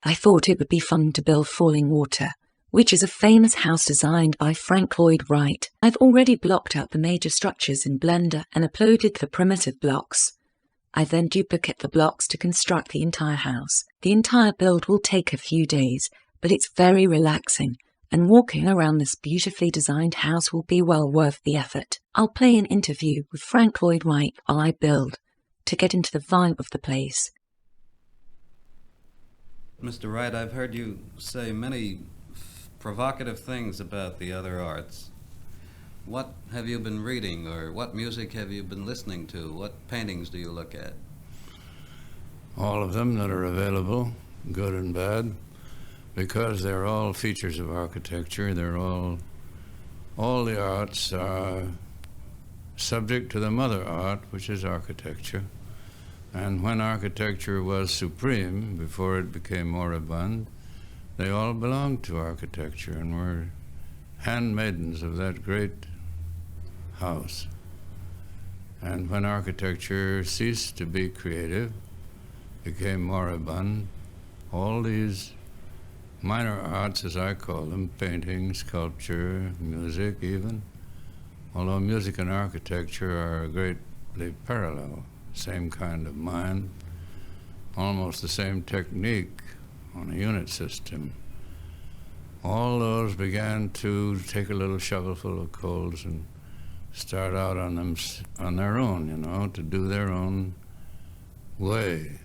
I thought it would be fun to build Falling Water, which is a famous house designed by Lloyd Wright. I've already blocked out the major structures in Blender and uploaded the primitive blocks. I then duplicate the blocks to construct the entire house. The entire build will take a few days, but it's very relaxing, and walking around this beautifully designed house will be well worth the effort. I'll play an interview with Lloyd Wright while I build, to get into the vibe of the place. Mr. Wright, I've heard you say many provocative things about the other arts. What have you been reading, or what music have you been listening to? What paintings do you look at? All of them that are available, good and bad, because they're all features of architecture. They're all the arts are subject to the mother art, which is architecture. And when architecture was supreme, before it became moribund, they all belonged to architecture and were handmaidens of that great house. And when architecture ceased to be creative, became moribund, all these minor arts, as I call them, painting, sculpture, music even, although music and architecture are greatly parallel, same kind of mind, almost the same technique on a unit system. All those began to take a little shovelful of coals and start out on their own, to do their own way.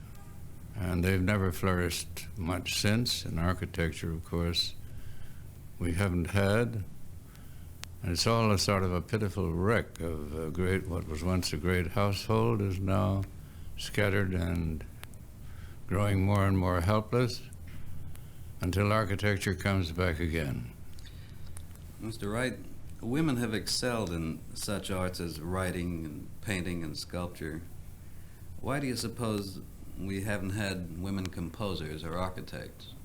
And they've never flourished much since. In architecture, of course, we haven't had. And it's all a sort of a pitiful wreck of what was once a great household is now scattered and growing more and more helpless until architecture comes back again. Mr. Wright, women have excelled in such arts as writing and painting and sculpture. Why do you suppose we haven't had women composers or architects?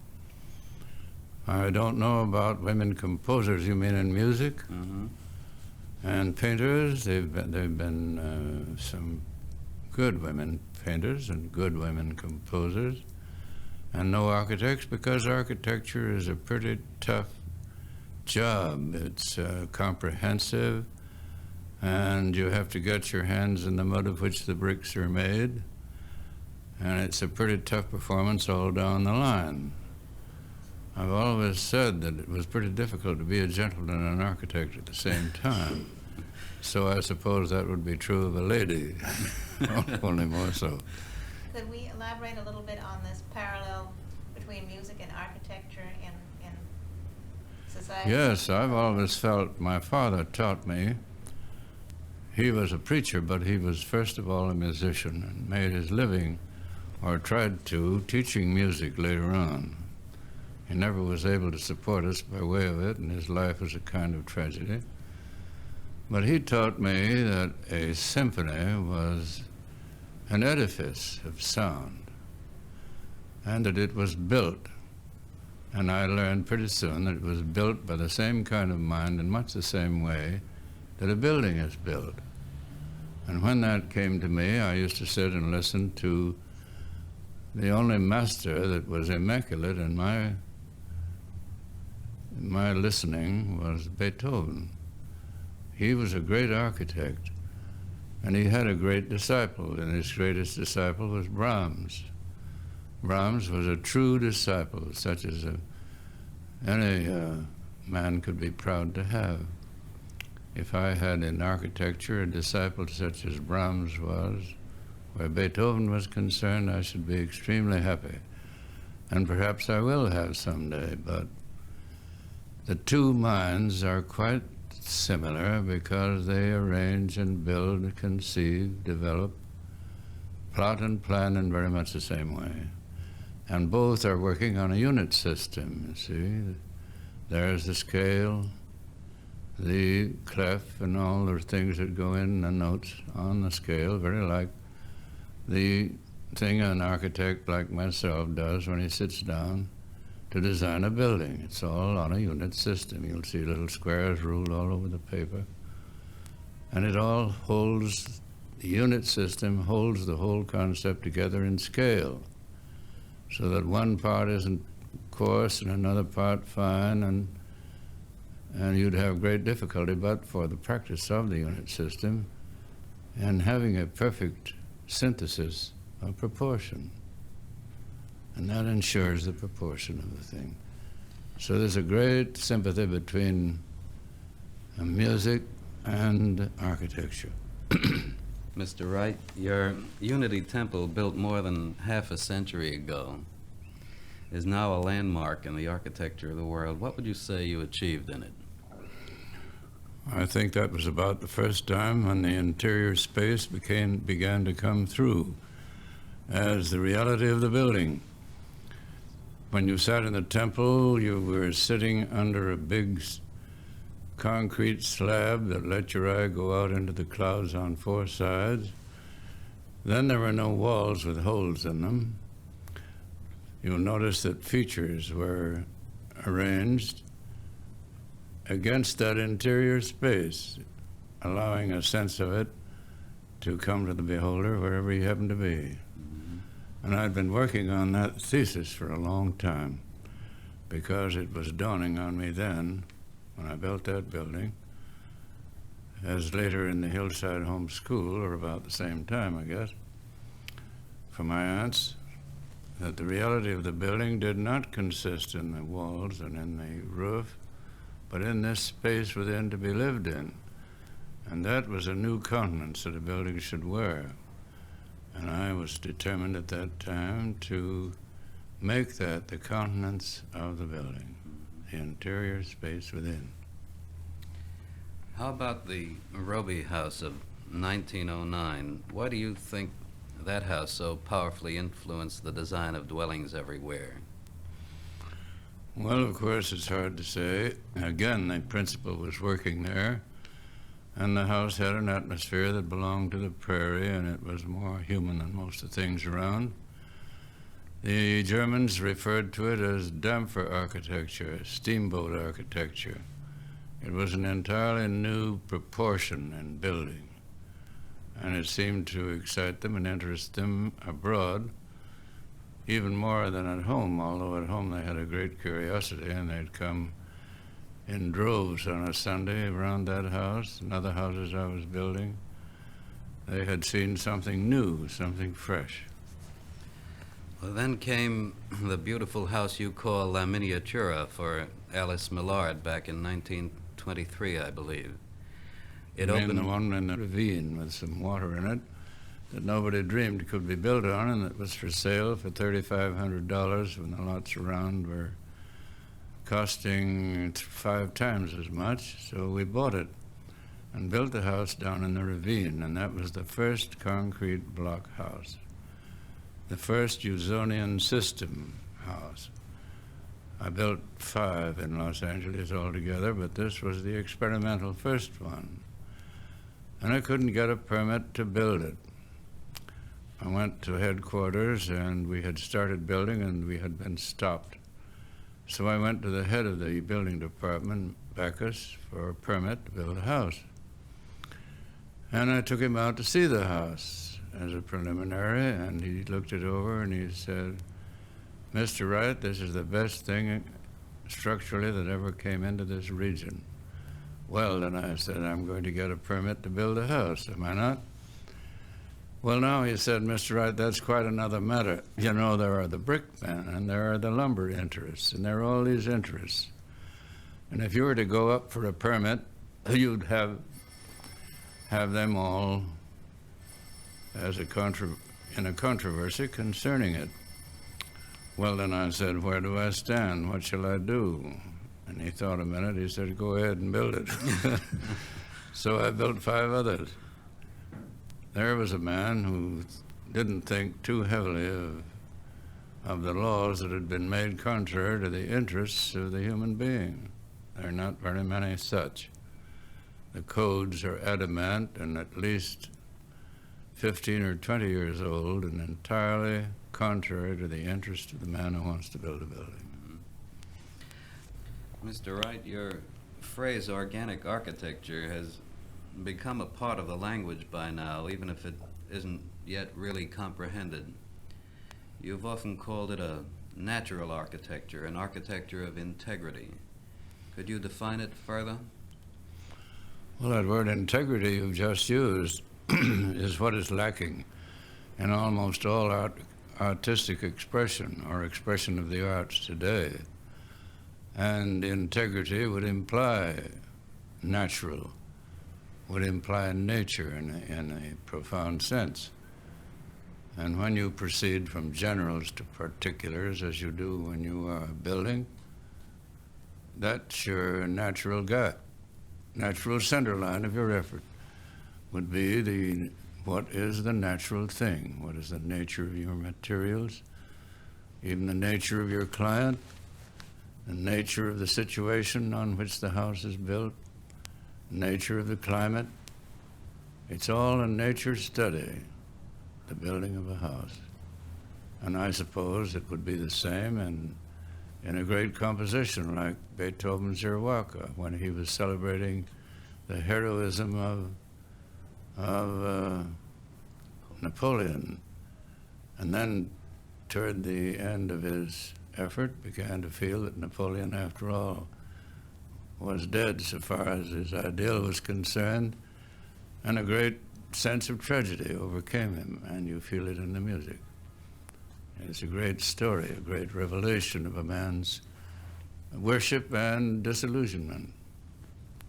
I don't know about women composers. You mean in music? Mm-hmm. And painters, they've been some good women painters and good women composers, and no architects, because architecture is a pretty tough job. It's comprehensive, and you have to get your hands in the mud of which the bricks are made, and it's a pretty tough performance all down the line. I've always said that it was pretty difficult to be a gentleman and an architect at the same time. So I suppose that would be true of a lady, only more so. Could we elaborate a little bit on this parallel between music and architecture in society? Yes, I've always felt my father taught me. He was a preacher, but he was first of all a musician and made his living, or tried to, teaching music later on. He never was able to support us by way of it, and his life was a kind of tragedy. But he taught me that a symphony was an edifice of sound, and that it was built. And I learned pretty soon that it was built by the same kind of mind in much the same way that a building is built. And when that came to me, I used to sit and listen to the only master that was immaculate in my listening was Beethoven. He was a great architect, and he had a great disciple, and his greatest disciple was Brahms. Brahms was a true disciple, such as any man could be proud to have. If I had in architecture a disciple such as Brahms was, where Beethoven was concerned, I should be extremely happy. And perhaps I will have someday, but the two minds are quite similar because they arrange and build, conceive, develop, plot and plan in very much the same way. And both are working on a unit system, you see. There's the scale, the clef, and all the things that go in the notes on the scale, very like the thing an architect like myself does when he sits down to design a building. It's all on a unit system. You'll see little squares ruled all over the paper. And it all holds, the unit system holds the whole concept together in scale. so that one part isn't coarse and another part fine, and you'd have great difficulty but for the practice of the unit system and having a perfect synthesis of proportion. And that ensures the proportion of the thing. So there's a great sympathy between music and architecture. Mr. Wright, your Unity Temple, built more than half a century ago, is now a landmark in the architecture of the world. What would you say you achieved in it? I think that was about the first time when the interior space began to come through as the reality of the building. When you sat in the temple, you were sitting under a big concrete slab that let your eye go out into the clouds on four sides. Then there were no walls with holes in them. You'll notice that features were arranged against that interior space, allowing a sense of it to come to the beholder wherever he happened to be. And I'd been working on that thesis for a long time because it was dawning on me then, when I built that building, as later in the Hillside Home School, or about the same time, I guess, for my aunts, that the reality of the building did not consist in the walls and in the roof, but in this space within to be lived in. And that was a new countenance that a building should wear. And I was determined at that time to make that the countenance of the building, the interior space within. How about the Roby House of 1909? Why do you think that house so powerfully influenced the design of dwellings everywhere? Well, of course, it's hard to say. Again, the principle was working there, and the house had an atmosphere that belonged to the prairie, and it was more human than most of the things around. The Germans referred to it as Dampfer architecture, steamboat architecture. It was an entirely new proportion in building, and it seemed to excite them and interest them abroad, even more than at home, although at home they had a great curiosity, and they'd come in droves on a Sunday around that house and other houses I was building. They had seen something new, something fresh. Well, then came the beautiful house you call La Miniatura for Alice Millard back in 1923, I believe. It opened the one in the ravine with some water in it that nobody dreamed could be built on, and it was for sale for $3,500 when the lots around were costing 5 times as much. So we bought it and built the house down in the ravine, and that was the first concrete block house, the first Usonian system house. I built 5 in Los Angeles altogether, but this was the experimental first one. And I couldn't get a permit to build it. I went to headquarters, and we had started building, and we had been stopped. So I went to the head of the building department, Bacchus, for a permit to build a house. And I took him out to see the house as a preliminary, and he looked it over, and he said, "Mr. Wright, this is the best thing structurally that ever came into this region." Well, then I said, "I'm going to get a permit to build a house, am I not?" "Well, now," he said, "Mr. Wright, that's quite another matter. You know, there are the brick men, and there are the lumber interests, and there are all these interests. And if you were to go up for a permit, you'd have them all as in a controversy concerning it." Well, then I said, "Where do I stand? What shall I do?" And he thought a minute. He said, "Go ahead and build it." So I built 5 others. There was a man who didn't think too heavily of the laws that had been made contrary to the interests of the human being. There are not very many such. The codes are adamant and at least 15 or 20 years old and entirely contrary to the interest of the man who wants to build a building. Mr. Wright, your phrase organic architecture has become a part of the language by now, even if it isn't yet really comprehended. You've often called it a natural architecture, an architecture of integrity. Could you define it further? Well, that word integrity you've just used is what is lacking in almost all artistic expression or expression of the arts today. And integrity would imply natural, would imply nature in a profound sense. And when you proceed from generals to particulars, as you do when you are building, that's your natural gut. Natural center line of your effort would be what is the natural thing, what is the nature of your materials, even the nature of your client, the nature of the situation on which the house is built, nature of the climate. It's all a nature study, the building of a house. And I suppose it would be the same in a great composition like Beethoven's Irwaka, when he was celebrating the heroism of Napoleon. And then toward the end of his effort began to feel that Napoleon, after all, was dead so far as his ideal was concerned, and a great sense of tragedy overcame him, and you feel it in the music. It's a great story, a great revelation of a man's worship and disillusionment.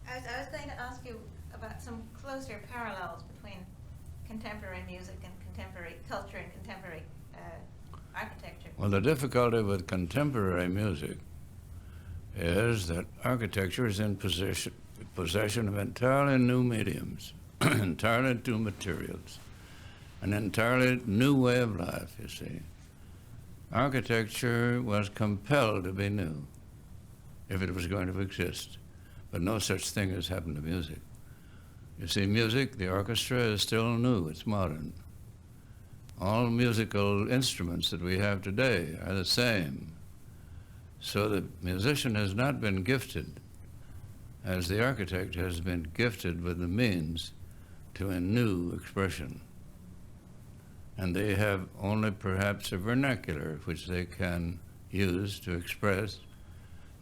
I was going to ask you about some closer parallels between contemporary music and contemporary culture and contemporary architecture. Well, the difficulty with contemporary music is that architecture is in possession of entirely new mediums, entirely new materials, an entirely new way of life, you see. Architecture was compelled to be new if it was going to exist, but no such thing has happened to music. You see, music, the orchestra, is still new, it's modern. All musical instruments that we have today are the same. So the musician has not been gifted as the architect has been gifted with the means to a new expression. And they have only perhaps a vernacular which they can use to express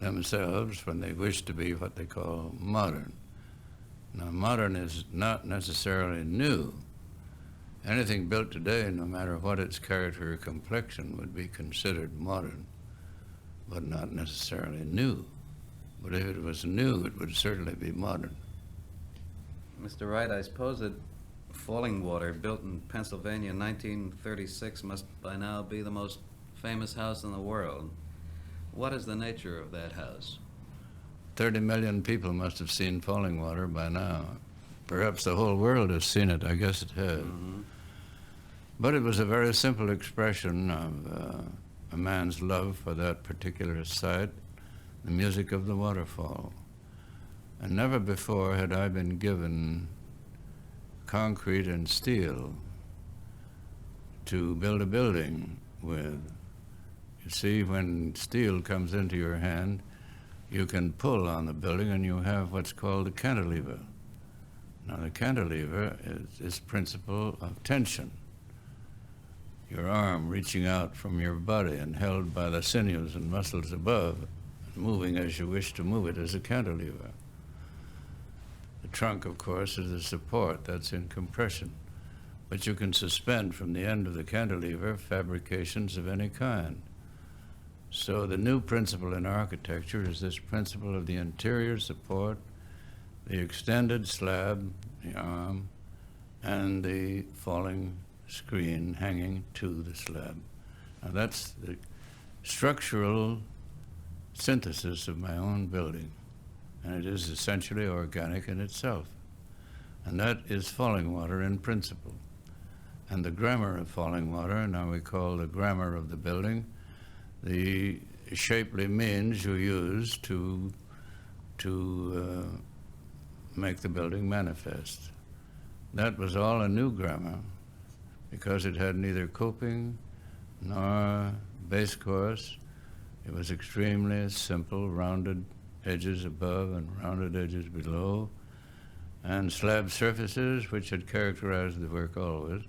themselves when they wish to be what they call modern. Now, modern is not necessarily new. Anything built today, no matter what its character or complexion, would be considered modern, but not necessarily new. But if it was new, it would certainly be modern. Mr. Wright, I suppose that Falling Water, built in Pennsylvania in 1936, must by now be the most famous house in the world. What is the nature of that house? 30 million people must have seen Falling Water by now. Perhaps the whole world has seen it. I guess it has. Mm-hmm. But it was a very simple expression of a man's love for that particular site, the music of the waterfall. And never before had I been given concrete and steel to build a building with. You see, when steel comes into your hand, you can pull on the building and you have what's called a cantilever. Now, the cantilever is this principle of tension. Your arm reaching out from your body and held by the sinews and muscles above, moving as you wish to move it as a cantilever. The trunk, of course, is the support that's in compression, but you can suspend from the end of the cantilever fabrications of any kind. So the new principle in architecture is this principle of the interior support, the extended slab, the arm, and the falling screen hanging to the slab. Now that's the structural synthesis of my own building, and it is essentially organic in itself. And that is Falling Water in principle. And the grammar of Falling Water, now we call the grammar of the building, the shapely means you use to make the building manifest. That was all a new grammar because it had neither coping nor base course. It was extremely simple, rounded edges above and rounded edges below, and slab surfaces, which had characterized the work always,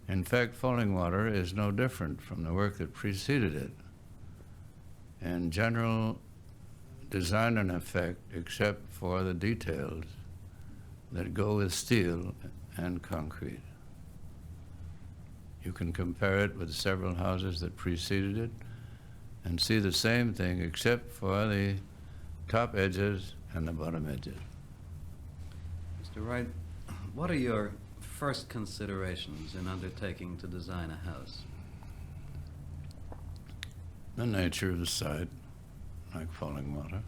In fact, Falling Water is no different from the work that preceded it in general design and effect, except for the details that go with steel and concrete. You can compare it with several houses that preceded it and see the same thing except for the top edges and the bottom edges. Mr. Wright, what are your first considerations in undertaking to design a house? The nature of the site, like Falling Water.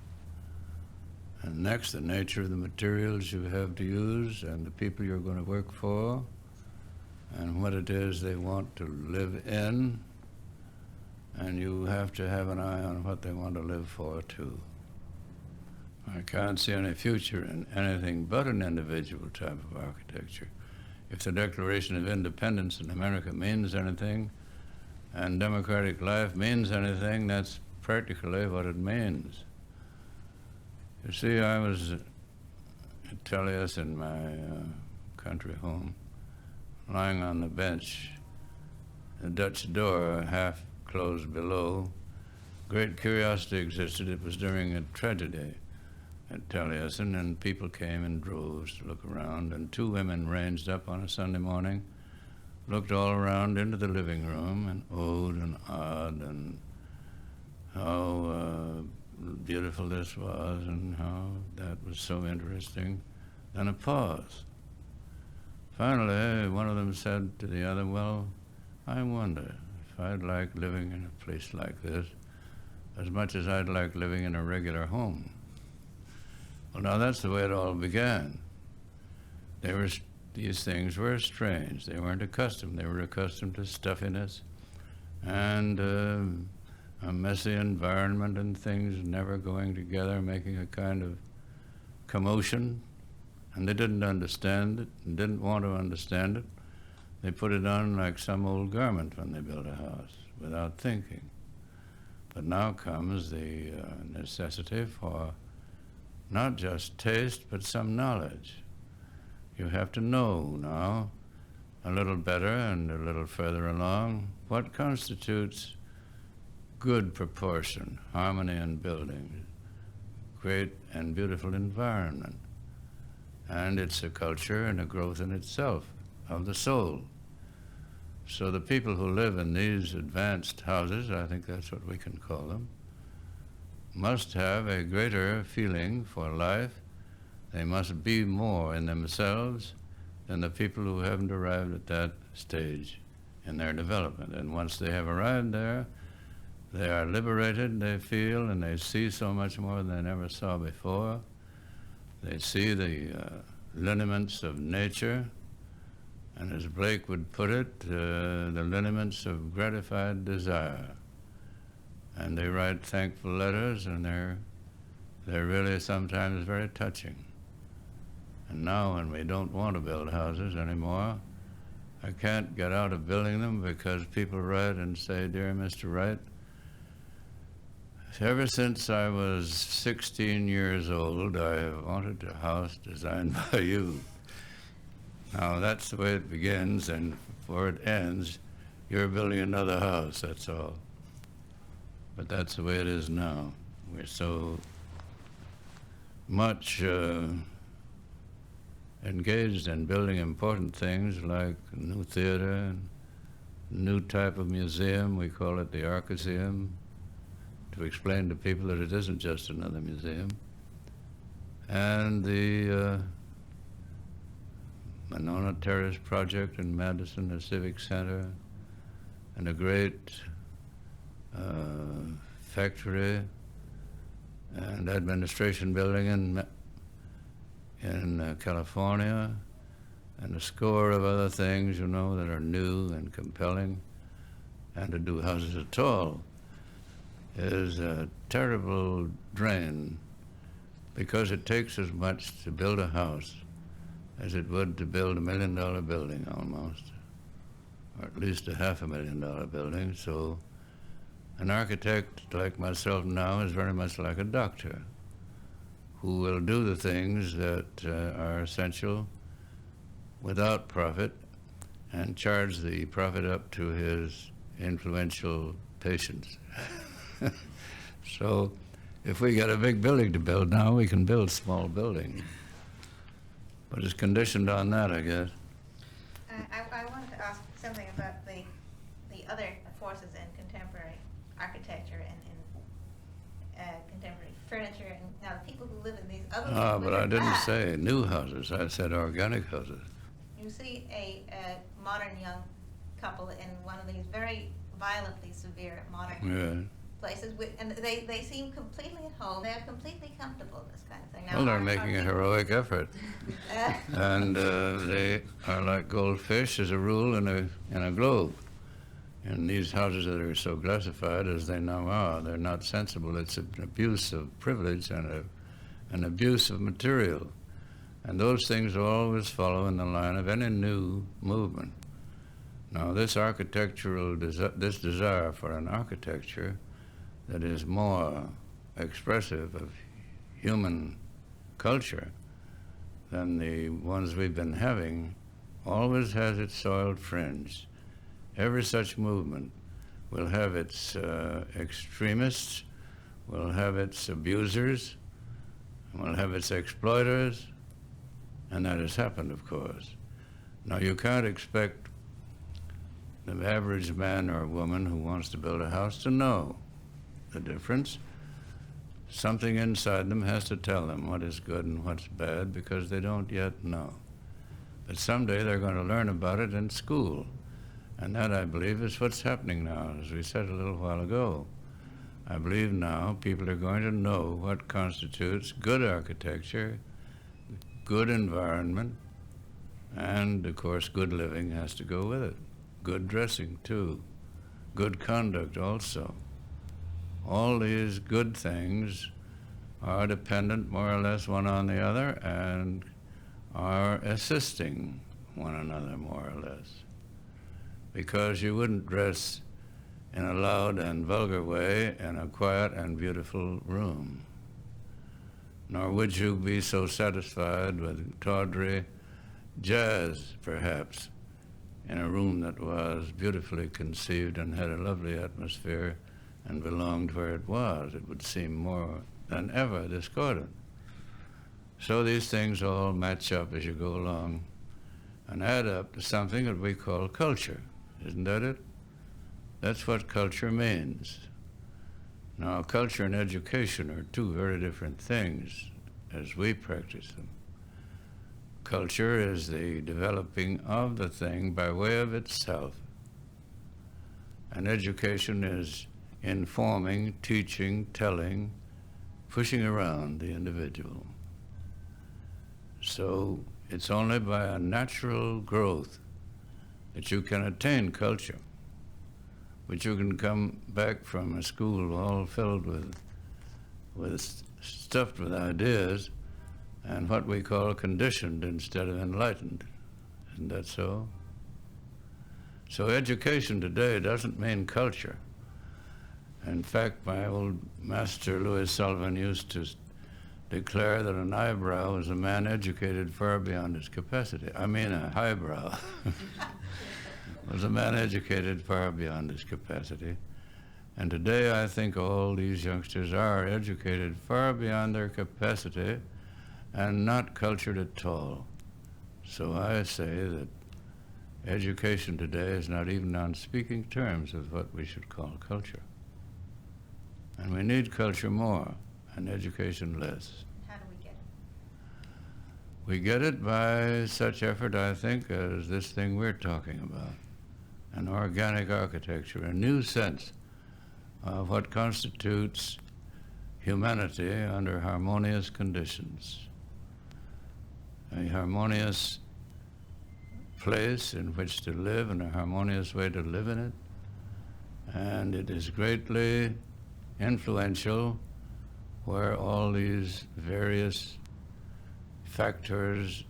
And next, the nature of the materials you have to use and the people you're going to work for and what it is they want to live in. And you have to have an eye on what they want to live for, too. I can't see any future in anything but an individual type of architecture. If the Declaration of Independence in America means anything, and democratic life means anything, that's practically what it means. You see, I was at Taliesin, my country home, lying on the bench, the Dutch door half closed below. Great curiosity existed. It was during a tragedy at Taliesin, and people came in droves to look around, and two women ranged up on a Sunday morning, looked all around into the living room, and oh'd and ah'd, and how beautiful this was, and how that was so interesting. Then a pause. Finally, one of them said to the other, well, I wonder if I'd like living in a place like this as much as I'd like living in a regular home. Well, now that's the way it all began. These things were strange. They weren't accustomed. They were accustomed to stuffiness and a messy environment and things never going together, making a kind of commotion. And they didn't understand it and didn't want to understand it. They put it on like some old garment when they built a house without thinking. But now comes the necessity for not just taste, but some knowledge. You have to know now, a little better and a little further along, what constitutes good proportion, harmony in buildings, great and beautiful environment. And it's a culture and a growth in itself of the soul. So the people who live in these advanced houses, I think that's what we can call them, must have a greater feeling for life. They must be more in themselves than the people who haven't arrived at that stage in their development. And once they have arrived there, they are liberated, they feel, and they see so much more than they never saw before. They see the lineaments of nature, and as Blake would put it, the lineaments of gratified desire. And they write thankful letters, and they're really sometimes very touching. And now when we don't want to build houses anymore, I can't get out of building them because people write and say, dear Mr. Wright, ever since I was 16 years old, I have wanted a house designed by you. Now that's the way it begins, and before it ends, you're building another house, that's all. But that's the way it is now. We're so much engaged in building important things like a new theater, and new type of museum, we call it the Arcaseum, to explain to people that it isn't just another museum. And the Monona Terrace project in Madison, a civic center, and a great factory and administration building in California, and a score of other things, you know, that are new and compelling. And to do houses at all is a terrible drain, because it takes as much to build a house as it would to build $1 million building almost, or at least a $500,000 building. So an architect like myself now is very much like a doctor who will do the things that are essential without profit and charge the profit up to his influential patients. So if we get a big building to build now, we can build small buildings. But it's conditioned on that, I guess. I wanted to ask something about the other forces in contemporary architecture and in contemporary furniture, and now the people who live in these other Ah, things but which I are didn't bad. say new houses. I said organic houses. You see a modern young couple in one of these very violently severe modern Yeah. places, and they seem completely at home. They're completely comfortable in this kind of thing. Now, Well, they're are making a people- heroic effort. And they are like goldfish, as a rule, in a globe. And these houses that are so classified as they now are, they're not sensible. It's an abuse of privilege and an abuse of material. And those things always follow in the line of any new movement. Now, this architectural, this desire for an architecture that is more expressive of human culture than the ones we've been having, always has its soiled fringe. Every such movement will have its extremists, will have its abusers, will have its exploiters, and that has happened, of course. Now, you can't expect the average man or woman who wants to build a house to know the difference. Something inside them has to tell them what is good and what's bad, because they don't yet know. But someday they're going to learn about it in school. And that, I believe, is what's happening now, as we said a little while ago. I believe now people are going to know what constitutes good architecture, good environment, and, of course, good living has to go with it. Good dressing, too. Good conduct, also. All these good things are dependent, more or less, one on the other, and are assisting one another, more or less. Because you wouldn't dress in a loud and vulgar way in a quiet and beautiful room. Nor would you be so satisfied with tawdry jazz, perhaps, in a room that was beautifully conceived and had a lovely atmosphere and belonged where it was. It would seem more than ever discordant. So these things all match up as you go along and add up to something that we call culture. Isn't that it? That's what culture means. Now, culture and education are two very different things as we practice them. Culture is the developing of the thing by way of itself. And education is informing, teaching, telling, pushing around the individual. So it's only by a natural growth that you can attain culture, but you can come back from a school all filled with stuffed with ideas and what we call conditioned instead of enlightened. Isn't that so? So education today doesn't mean culture. In fact, my old master Louis Sullivan used to declare that an eyebrow is a man educated far beyond his capacity. I mean, a highbrow was a man educated far beyond his capacity. And today I think all these youngsters are educated far beyond their capacity and not cultured at all. So I say that education today is not even on speaking terms with what we should call culture. And we need culture more and education less. How do we get it? We get it by such effort, I think, as this thing we're talking about. An organic architecture, a new sense of what constitutes humanity under harmonious conditions. A harmonious place in which to live and a harmonious way to live in it. And it is greatly influential where all these various factors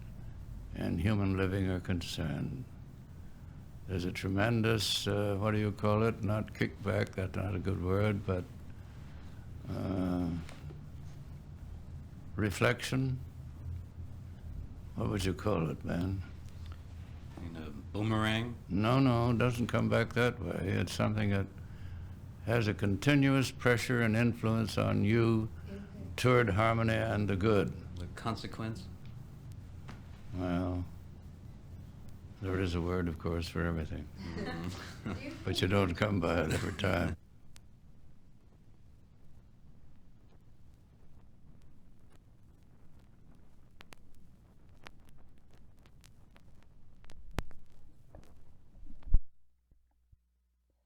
in human living are concerned. There's a tremendous, what do you call it? Not kickback, that's not a good word, but reflection. What would you call it, man? You know, boomerang? No, it doesn't come back that way. It's something that has a continuous pressure and influence on you toward harmony and the good. The consequence? Well, there is a word, of course, for everything. Mm. But you don't come by it every time.